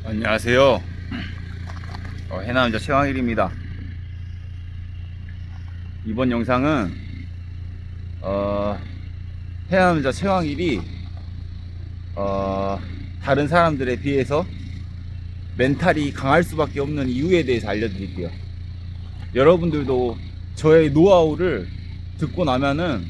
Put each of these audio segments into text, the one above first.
안녕하세요. 해남자 최광일입니다. 이번 영상은 해남자 최광일이 다른 사람들에 비해서 멘탈이 강할 수밖에 없는 이유에 대해서 알려드릴게요. 여러분들도 저의 노하우를 듣고 나면은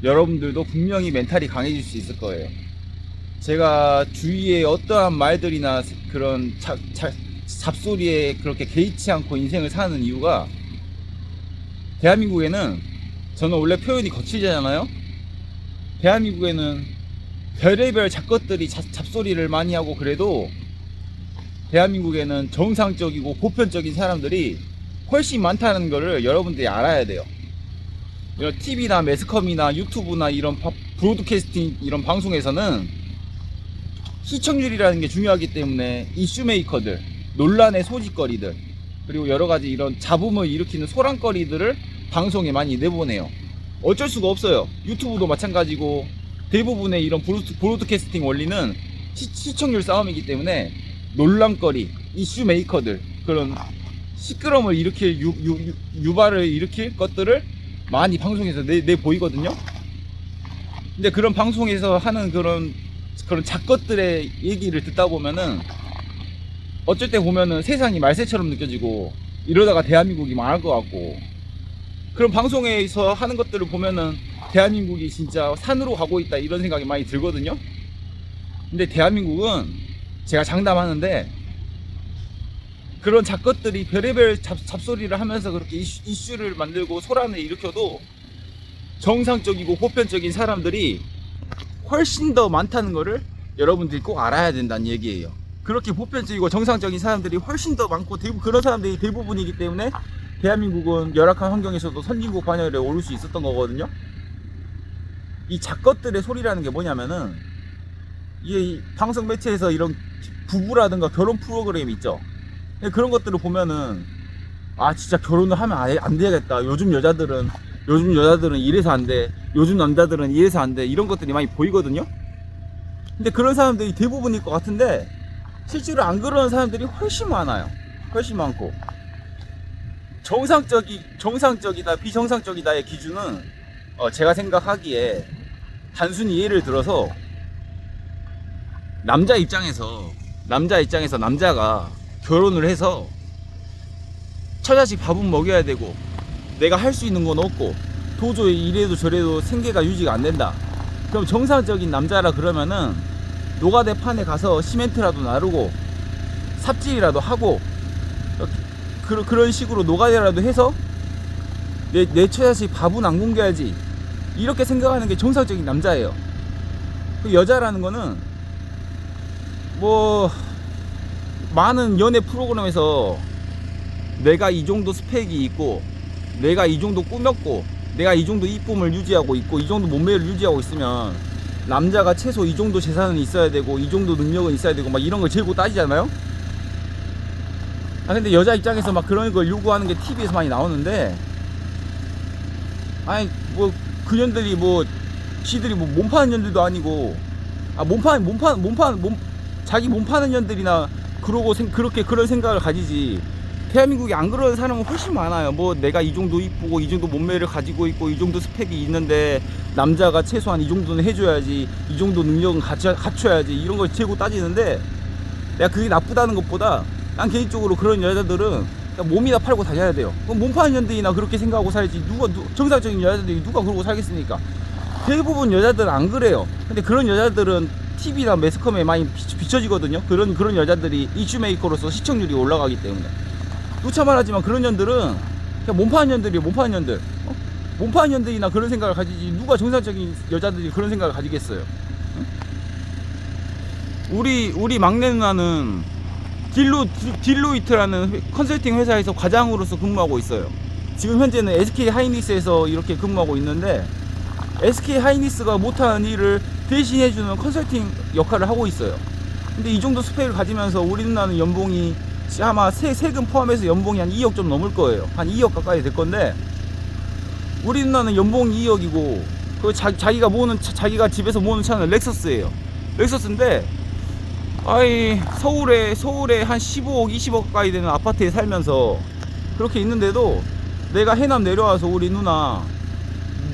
여러분들도 분명히 멘탈이 강해질 수 있을 거예요. 제가 주위에 어떠한 말들이나 그런 잡소리에 그렇게 개의치 않고 인생을 사는 이유가, 대한민국에는, 저는 원래 표현이 거칠잖아요. 대한민국에는 별의별 잡것들이 잡소리를 많이 하고, 그래도 대한민국에는 정상적이고 보편적인 사람들이 훨씬 많다는 거를 여러분들이 알아야 돼요. 이런 TV나 매스컴이나 유튜브나 이런 브로드캐스팅 이런 방송에서는 시청률이라는 게 중요하기 때문에 이슈메이커들, 논란의 소지거리들, 그리고 여러가지 이런 잡음을 일으키는 소란거리들을 방송에 많이 내보내요. 어쩔 수가 없어요. 유튜브도 마찬가지고 대부분의 이런 브로드캐스팅 원리는 시청률 싸움이기 때문에 논란거리, 이슈메이커들, 그런 시끄러움을 일으킬 유발을 일으킬 것들을 많이 방송에서 내보이거든요. 근데 그런 방송에서 하는 그런 잡것들의 얘기를 듣다 보면은 어쩔 때 보면은 세상이 말세처럼 느껴지고, 이러다가 대한민국이 망할 것 같고, 그런 방송에서 하는 것들을 보면은 대한민국이 진짜 산으로 가고 있다 이런 생각이 많이 들거든요. 근데 대한민국은, 제가 장담하는데, 그런 잡것들이 별의별 잡소리를 하면서 그렇게 이슈를 만들고 소란을 일으켜도 정상적이고 보편적인 사람들이 훨씬 더 많다는 거를 여러분들이 꼭 알아야 된다는 얘기예요. 그렇게 보편적이고 정상적인 사람들이 훨씬 더 많고, 그런 사람들이 대부분이기 때문에 대한민국은 열악한 환경에서도 선진국 반열에 오를 수 있었던 거거든요. 이 잡것들의 소리라는 게 뭐냐면은, 이게 방송 매체에서 이런 부부라든가 결혼 프로그램 있죠. 그런 것들을 보면은, 아 진짜 결혼을 하면 안 되겠다, 요즘 여자들은 이래서 안 돼, 요즘 남자들은 이래서 안 돼, 이런 것들이 많이 보이거든요. 근데 그런 사람들이 대부분일 것 같은데, 실제로 안 그러는 사람들이 훨씬 많아요. 훨씬 많고, 정상적이다 비정상적이다의 기준은 제가 생각하기에, 단순히 예를 들어서 남자 입장에서 남자가 결혼을 해서 처자식 밥은 먹여야 되고, 내가 할 수 있는 건 없고, 도저히 이래도 저래도 생계가 유지가 안 된다. 그럼 정상적인 남자라 그러면은 노가대 판에 가서 시멘트라도 나르고 삽질이라도 하고, 그런 식으로 노가대라도 해서 내 처자식 밥은 안 굶겨야지, 이렇게 생각하는 게 정상적인 남자예요. 그 여자라는 거는 뭐 많은 연애 프로그램에서 내가 이 정도 스펙이 있고, 내가 이 정도 꾸몄고, 내가 이 정도 이쁨을 유지하고 있고, 이 정도 몸매를 유지하고 있으면 남자가 최소 이 정도 재산은 있어야 되고, 이 정도 능력은 있어야 되고, 막 이런 걸 재고 따지잖아요. 근데 여자 입장에서 막 그런 걸 요구하는 게 TV에서 많이 나오는데, 아니 뭐 그년들이 뭐 지들이 뭐 몸 파는 년들도 아니고, 자기 몸 파는 년들이나 그러고 그렇게 그런 생각을 가지지, 대한민국에 안 그러는 사람은 훨씬 많아요. 뭐 내가 이 정도 이쁘고, 이 정도 몸매를 가지고 있고, 이 정도 스펙이 있는데 남자가 최소한 이 정도는 해줘야지, 이 정도 능력은 갖춰야지, 이런 걸 재고 따지는데, 내가 그게 나쁘다는 것보다, 난 개인적으로 그런 여자들은 그냥 몸이나 팔고 다녀야 돼요. 그럼 몸 파는 년들이나 그렇게 생각하고 살지, 정상적인 여자들이 누가 그러고 살겠습니까? 대부분 여자들은 안 그래요. 근데 그런 여자들은 TV나 매스컴에 많이 비춰지거든요. 그런 여자들이 이슈메이커로서 시청률이 올라가기 때문에. 누차 말하지만 그런 년들은 그냥 몸 파는 년들이에요. 몸 파는 년들. 몸 파는 년들이나 그런 생각을 가지지, 누가 정상적인 여자들이 그런 생각을 가지겠어요. 우리 막내 누나는 딜로이트라는 컨설팅 회사에서 과장으로서 근무하고 있어요. 지금 현재는 SK 하이닉스에서 이렇게 근무하고 있는데, SK 하이닉스가 못하는 일을 대신해주는 컨설팅 역할을 하고 있어요. 근데 이 정도 스펙을 가지면서 우리 누나는 연봉이 아마 세금 포함해서 연봉이 한 2억 좀 넘을 거예요. 한 2억 가까이 될 건데, 우리 누나는 연봉이 2억이고, 그 자기가 집에서 모으는 차는 렉서스예요. 렉서스인데 아이 서울에 한 15억 20억 가까이 되는 아파트에 살면서 그렇게 있는데도 내가 해남 내려와서 우리 누나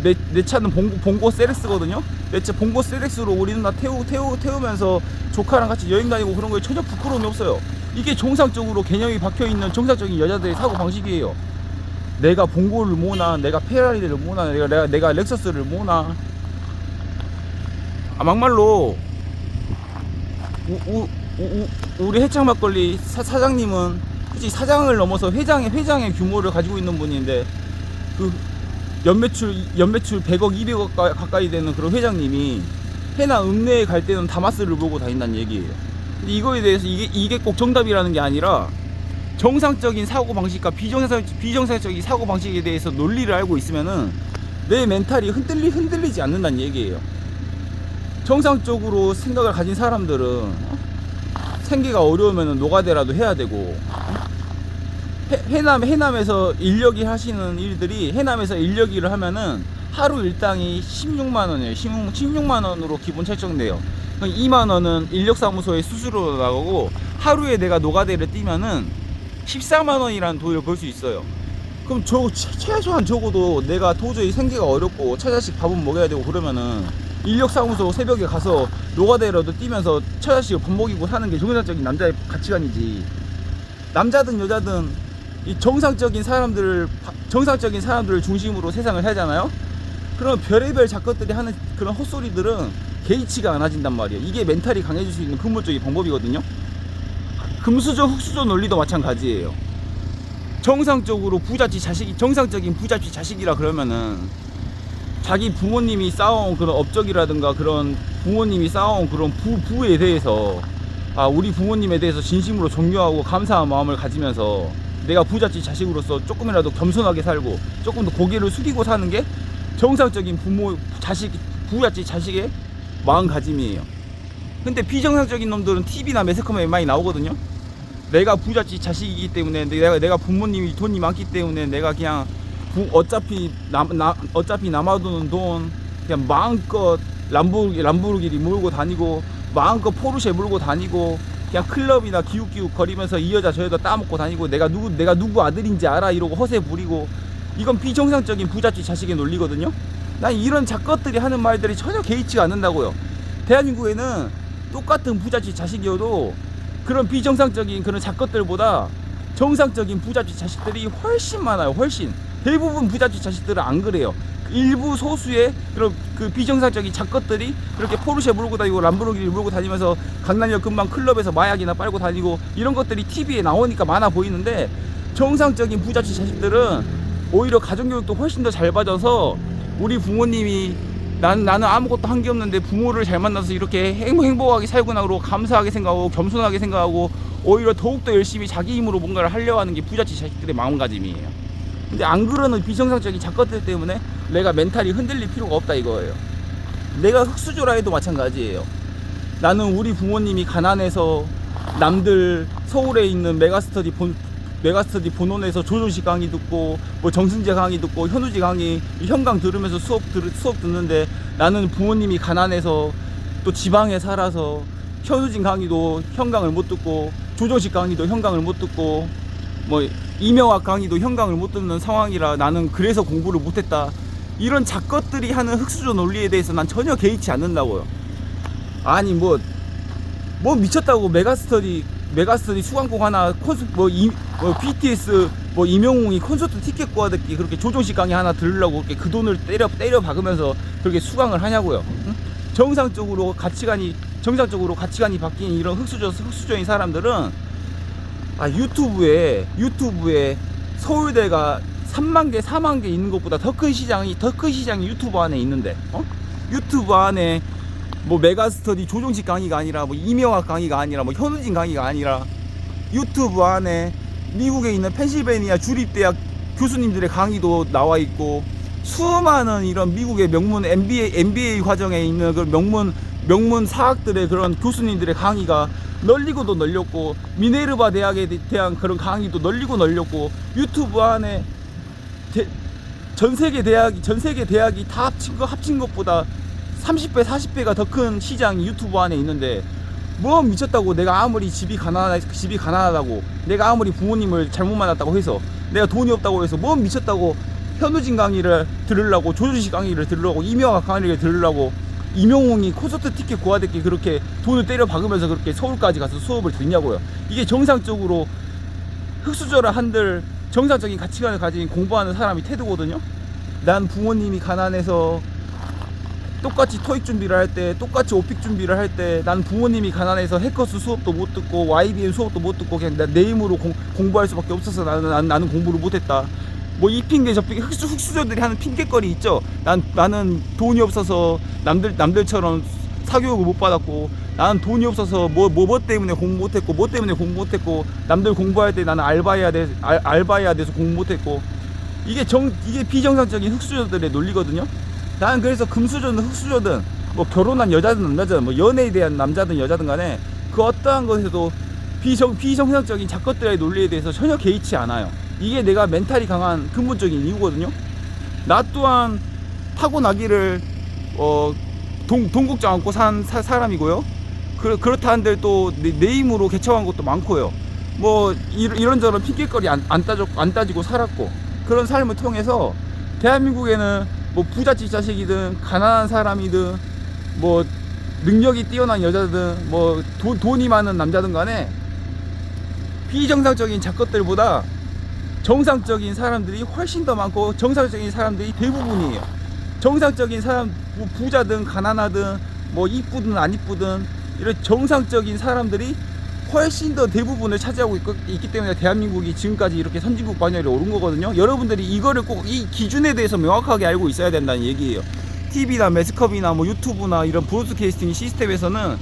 내 차는 봉고 세렉스거든요. 내 차 봉고 세렉스로 우리 누나 태우면서 조카랑 같이 여행 다니고 그런 거에 전혀 부끄러움이 없어요. 이게 정상적으로 개념이 박혀있는 정상적인 여자들의 사고 방식이에요. 내가 봉고를 모나, 내가 페라리를 모나, 내가 렉서스를 모나. 막말로 우리 해창 막걸리 사장님은 솔직히 사장을 넘어서 회장의 규모를 가지고 있는 분인데, 그 연매출 100억 200억 가까이 되는 그런 회장님이 해남 읍내에 갈 때는 다마스를 몰고 다닌다는 얘기예요. 근데 이거에 대해서 이게 꼭 정답이라는 게 아니라 정상적인 사고 방식과 비정상적인 사고 방식에 대해서 논리를 알고 있으면은 내 멘탈이 흔들리지 않는다는 얘기예요. 정상적으로 생각을 가진 사람들은 생계가 어려우면 노가다라도 해야 되고, 해남에서 인력일 하시는 일들이 해남에서 인력일을 하면은 하루 일당이 16만 원이에요. 16만 원으로 기본 책정돼요. 2만 원은 인력사무소에 수수료 나가고, 하루에 내가 노가다를 뛰면은 14만 원이라는 돈을 벌 수 있어요. 그럼 최소한 적어도 내가 도저히 생계가 어렵고 처자식 밥은 먹여야 되고 그러면은 인력사무소 새벽에 가서 노가다라도 뛰면서 처자식을 밥 먹이고 사는 게 정상적인 남자의 가치관이지. 남자든 여자든 이 정상적인 사람들을 중심으로 세상을 살잖아요. 그럼 별의별 작것들이 하는 그런 헛소리들은 개의치가 않아진단 말이에요. 이게 멘탈이 강해질 수 있는 근본적인 방법이거든요. 금수저 흑수저 논리도 마찬가지예요. 정상적인 부잣집 자식이라 그러면은 자기 부모님이 쌓아온 그런 업적이라든가 그런 부모님이 쌓아온 그런 부에 대해서 우리 부모님에 대해서 진심으로 존경하고 감사한 마음을 가지면서 내가 부잣집 자식으로서 조금이라도 겸손하게 살고 조금 더 고개를 숙이고 사는 게 정상적인 부잣집 자식의 마음가짐이에요. 근데 비정상적인 놈들은 TV나 매스컴에 많이 나오거든요. 내가 부잣집 자식이기 때문에, 내가 부모님이 돈이 많기 때문에 내가 그냥 어차피 남아도는 돈 그냥 마음껏 람보르기니 몰고 다니고, 마음껏 포르쉐 몰고 다니고, 그냥 클럽이나 기웃기웃 거리면서 이 여자 저 여자 따먹고 다니고, 내가 누구 아들인지 알아 이러고 허세 부리고, 이건 비정상적인 부잣집 자식의 논리거든요. 난 이런 작것들이 하는 말들이 전혀 개의치가 않는다고요. 대한민국에는 똑같은 부잣집 자식이어도 그런 비정상적인 그런 작것들보다 정상적인 부잣집 자식들이 훨씬 많아요. 훨씬. 대부분 부잣집 자식들은 안 그래요. 일부 소수의 그런 그 비정상적인 작것들이 그렇게 포르쉐 몰고 다니고 람보르기니 몰고 다니면서 강남역 근방 클럽에서 마약이나 빨고 다니고, 이런 것들이 TV에 나오니까 많아 보이는데, 정상적인 부잣집 자식들은 오히려 가정교육도 훨씬 더 잘 받아서, 우리 부모님이 나는 아무것도 한 게 없는데 부모를 잘 만나서 이렇게 행복하게 살구나 그러고 감사하게 생각하고 겸손하게 생각하고, 오히려 더욱더 열심히 자기 힘으로 뭔가를 하려고 하는 게 부잣집 자식들의 마음가짐이에요. 근데 안 그러는 비정상적인 작것들 때문에 내가 멘탈이 흔들릴 필요가 없다 이거예요. 내가 흑수저라 해도 마찬가지예요. 나는 우리 부모님이 가난해서 남들 서울에 있는 메가스터디 본원에서 조조식 강의 듣고 뭐 정승재 강의 듣고 현우지 강의 현강 들으면서 수업 듣는데, 나는 부모님이 가난해서 또 지방에 살아서 현우진 강의도 현강을 못 듣고 조조식 강의도 현강을 못 듣고 뭐 이명학 강의도 현강을 못 듣는 상황이라 나는 그래서 공부를 못했다. 이런 작것들이 하는 흑수저 논리에 대해서 난 전혀 개의치 않는다고요. 아니 뭐 미쳤다고 메가스터디 수강곡 하나 BTS 이명웅이 콘서트 티켓 구하듣기 그렇게 조종식 강의 하나 들으려고 그렇게 그 돈을 때려 박으면서 그렇게 수강을 하냐고요. 응? 정상적으로 가치관이 바뀐 이런 흑수저인 사람들은 유튜브에 서울대가 3만 개 4만 개 있는 것보다 더 큰 시장이 유튜브 안에 있는데, 유튜브 안에 뭐 메가스터디 조종식 강의가 아니라 뭐 이명학 강의가 아니라 뭐 현우진 강의가 아니라 유튜브 안에 미국에 있는 펜실베니아 주립대학 교수님들의 강의도 나와 있고, 수많은 이런 미국의 명문 MBA 과정에 있는 그 명문 사학들의 그런 교수님들의 강의가 널리고도 널렸고, 미네르바 대학에 대한 그런 강의도 널렸고, 유튜브 안에 전 세계 대학이 다 합친 것보다 30배 40배가 더 큰 시장이 유튜브 안에 있는데, 뭐 미쳤다고, 내가 아무리 집이 가난하다고, 내가 아무리 부모님을 잘못 만났다고 해서, 내가 돈이 없다고 해서 뭐 미쳤다고 현우진 강의를 들으려고, 조준식 강의를 들으려고, 이명학 강의를 들으려고, 이명웅이 콘서트 티켓 구하듯이 그렇게 돈을 때려 박으면서 그렇게 서울까지 가서 수업을 듣냐고요. 이게 정상적으로 흑수저를 한들 정상적인 가치관을 가진 공부하는 사람이 태도거든요. 난 부모님이 가난해서 똑같이 토익 준비를 할 때, 똑같이 오픽 준비를 할 때, 난 부모님이 가난해서 해커스 수업도 못 듣고 YBN 수업도 못 듣고 그냥 내 힘으로 공부할 수밖에 없어서 나는 공부를 못했다. 뭐 이 핑계 저 핑계, 흑수저들이 하는 핑계거리 있죠. 나는 돈이 없어서 남들처럼 사교육을 못 받았고, 나는 돈이 없어서 뭐 때문에 공부 못했고, 남들 공부할 때 나는 알바해야 돼서 공부 못했고, 이게 비정상적인 흑수저들의 논리거든요. 나는 그래서 금수저든 흑수저든, 뭐 결혼한 여자든 남자든, 뭐 연애에 대한 남자든 여자든 간에 그 어떠한 것에도 비정상적인 작것들의 논리에 대해서 전혀 개의치 않아요. 이게 내가 멘탈이 강한 근본적인 이유거든요. 나 또한 타고나기를 동국장 안고 산 사람이고요. 그렇다 한들 또 내 힘으로 개척한 것도 많고요. 뭐 이런저런 핑계거리 안 따지고 살았고, 그런 삶을 통해서 대한민국에는 뭐 부잣집 자식이든 가난한 사람이든 뭐 능력이 뛰어난 여자든 뭐 돈이 많은 남자든 간에 비정상적인 작것들보다 정상적인 사람들이 훨씬 더 많고, 정상적인 사람들이 대부분이에요. 정상적인 사람, 부자든 가난하든 뭐 이쁘든 안 이쁘든 이런 정상적인 사람들이 훨씬 더 대부분을 차지하고 있기 때문에 대한민국이 지금까지 이렇게 선진국 반열에 오른 거거든요. 여러분들이 이거를 꼭 이 기준에 대해서 명확하게 알고 있어야 된다는 얘기예요. TV나 매스컴이나 뭐 유튜브나 이런 브로드캐스팅 시스템에서는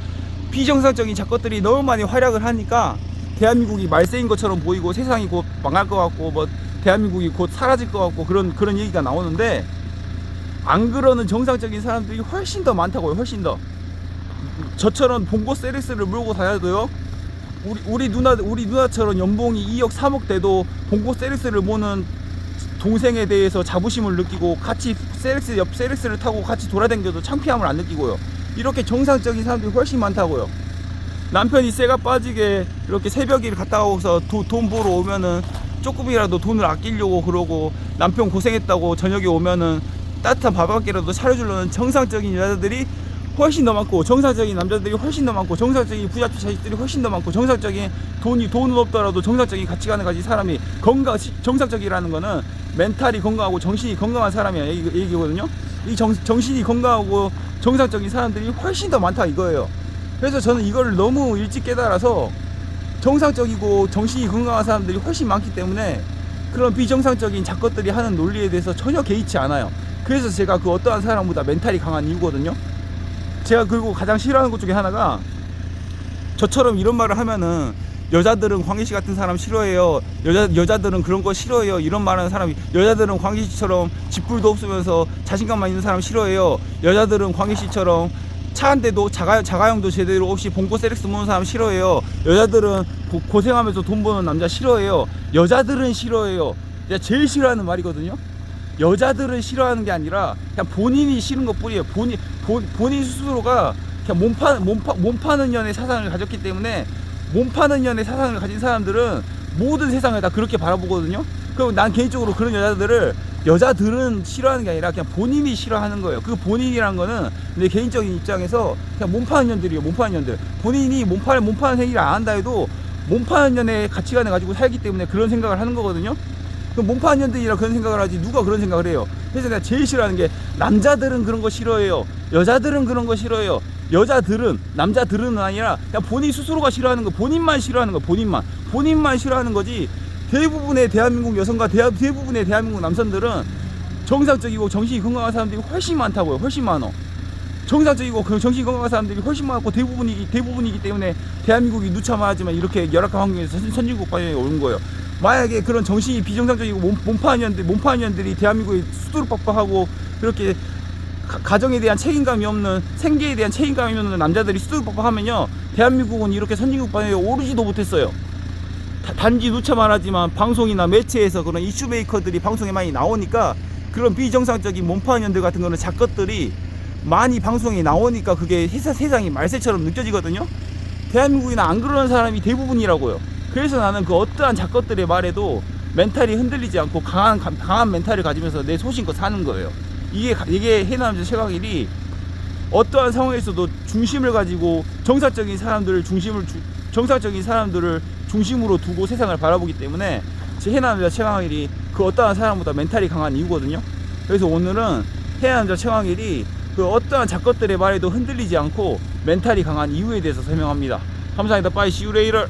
비정상적인 작것들이 너무 많이 활약을 하니까 대한민국이 말세인 것처럼 보이고, 세상이 곧 망할 것 같고, 뭐 대한민국이 곧 사라질 것 같고, 그런 얘기가 나오는데, 안 그러는 정상적인 사람들이 훨씬 더 많다고요. 훨씬 더. 저처럼 봉고 세렉스를 물고 다녀도요, 우리 누나처럼 연봉이 2억 3억 돼도 봉고 세렉스를 모는 동생에 대해서 자부심을 느끼고, 같이 옆 세렉스를 타고 같이 돌아다녀도 창피함을 안 느끼고요. 이렇게 정상적인 사람들이 훨씬 많다고요. 남편이 쇠가 빠지게 이렇게 새벽일 갔다 오고서 돈 보러 오면은 조금이라도 돈을 아끼려고 그러고, 남편 고생했다고 저녁에 오면은 따뜻한 밥 한 끼라도 차려주려는 정상적인 여자들이 훨씬 더 많고, 정상적인 남자들이 훨씬 더 많고, 정상적인 부잣집 자식들이 훨씬 더 많고, 정상적인 돈은 없더라도 정상적인 가치관을 가진 사람이 정상적이라는 거는 멘탈이 건강하고 정신이 건강한 사람이야 얘기거든요. 이 정신이 건강하고 정상적인 사람들이 훨씬 더 많다 이거예요. 그래서 저는 이거를 너무 일찍 깨달아서, 정상적이고 정신이 건강한 사람들이 훨씬 많기 때문에 그런 비정상적인 작것들이 하는 논리에 대해서 전혀 개의치 않아요. 그래서 제가 그 어떠한 사람보다 멘탈이 강한 이유거든요. 제가 그리고 가장 싫어하는 것 중에 하나가, 저처럼 이런 말을 하면은 여자들은 광희씨 같은 사람 싫어해요, 여자들은 그런 거 싫어해요, 이런 말하는 사람이, 여자들은 광희씨처럼 집불도 없으면서 자신감만 있는 사람 싫어해요, 여자들은 광희씨처럼 차 한 대도 자가용도 제대로 없이 봉고 세렉스 모는 사람 싫어해요, 여자들은 고생하면서 돈 버는 남자 싫어해요, 여자들은 싫어해요. 제가 제일 싫어하는 말이거든요. 여자들은 싫어하는 게 아니라 그냥 본인이 싫은 것 뿐이에요. 본인 스스로가 그냥 몸 파는 년의 사상을 가졌기 때문에, 몸 파는 년의 사상을 가진 사람들은 모든 세상을 다 그렇게 바라보거든요. 그럼 난 개인적으로 그런 여자들은 싫어하는 게 아니라 그냥 본인이 싫어하는 거예요. 그 본인이란 거는 내 개인적인 입장에서 그냥 몸 파는 년들이에요. 몸 파는 년들. 본인이 몸 파는 행위를 안 한다 해도 몸 파는 년의 가치관을 가지고 살기 때문에 그런 생각을 하는 거거든요. 그럼 몸 파는 년들이라 그런 생각을 하지 누가 그런 생각을 해요. 그래서 내가 제일 싫어하는 게, 남자들은 그런 거 싫어해요, 여자들은 그런 거 싫어해요. 남자들은 아니라 그냥 본인 스스로가 싫어하는 거, 본인만 싫어하는 거, 본인만 싫어하는 거지. 대부분의 대한민국 여성과 대부분의 대한민국 남성들은 정상적이고 정신이 건강한 사람들이 훨씬 많다고요. 훨씬 많어. 정상적이고 정신이 건강한 사람들이 훨씬 많고 대부분이기 때문에 대한민국이 누차마하지만 이렇게 열악한 환경에서 선진국 반열에 오는 거예요. 만약에 그런 정신이 비정상적이고 몸파는 년들이 대한민국에 수두룩박박하고 그렇게 가정에 대한 책임감이 없는, 생계에 대한 책임감이 없는 남자들이 수두룩박박하면요, 대한민국은 이렇게 선진국 반열에 오르지도 못했어요. 단지 누차 말하지만 방송이나 매체에서 그런 이슈 메이커들이 방송에 많이 나오니까, 그런 비정상적인 몸파는 년들 같은 거는 작것들이 많이 방송에 나오니까 그게 세상이 말세처럼 느껴지거든요. 대한민국에는 안 그러는 사람이 대부분이라고요. 그래서 나는 그 어떠한 작것들의 말에도 멘탈이 흔들리지 않고 강한 멘탈을 가지면서 내 소신껏 사는 거예요. 이게 해남자 최강일이 어떠한 상황에서도 중심을 가지고 정상적인 사람들을 중심으로 두고 세상을 바라보기 때문에 제 해남자 최강일이 그 어떠한 사람보다 멘탈이 강한 이유거든요. 그래서 오늘은 해남자 최강일이 그 어떠한 작것들의 말에도 흔들리지 않고 멘탈이 강한 이유에 대해서 설명합니다. 감사합니다. 빠이, see you later.